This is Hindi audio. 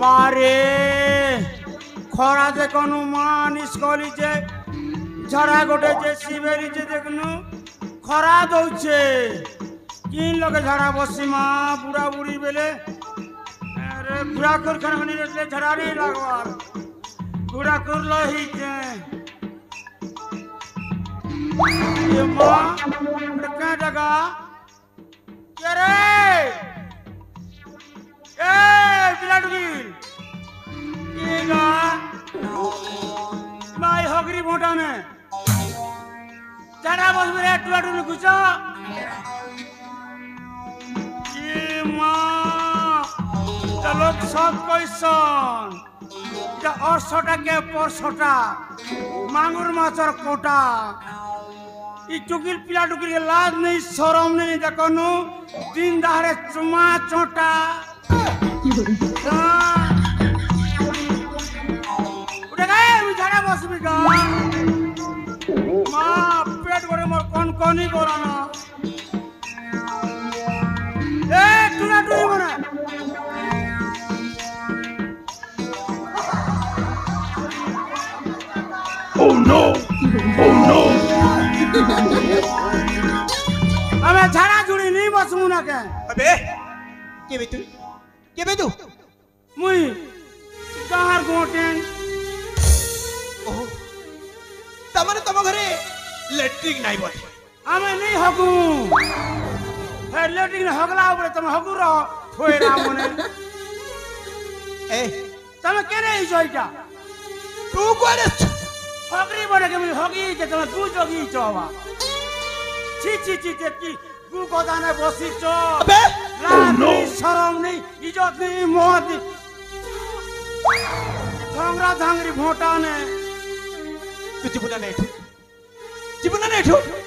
बारे खरा देखनु मान स्कॉली जे झड़ा गोटे जे सिबेरी जे देखनु खरा दौचे किन लगे झड़ा बसी माँ बुढ़ा बुढ़ी बेले अरे बुढ़ा कर खरखनी रहते झड़ा नहीं लगवार बुढ़ा कर लही जे ये माँ क्या जगह करे ए बिलाडुगिल केगा माई हगरी मोटा ने झड़ा बस मेरे टुआटू ने कुचा ये माँ चलो सब कोई सन ये औरसोटा के पोरसोटा मांगुर माचर कोटा ये चुकिल पिलाडुगिल के लाज नहीं शरम नहीं देखनु दिन दहाड़े चुमा चोटा उठे गए झाड़ा बस भी गा माँ पेट करे मोर कौन ही बोला ना ए टूना टूनी बना oh no अबे झाड़ा जुड़ी नहीं बस मुना के अबे के बेतु मुई गार गोटेन ओह तमने तम घरे लैट्रिन नाही बोले हमें नहीं हगू है लैट्रिन हगला ऊपर तुम हगू रहो थोड़ा मने ए तुम केने इजोइटा तू कोने हगरी बने के मुई हगी के तुम तू जोगी चोवा छी की गु गोदाने बसी चो अबे लाज शरम नहीं इज्जत नहीं मोहत झंगरा झंगरी भोटा ने तू जीवना नहीं ठू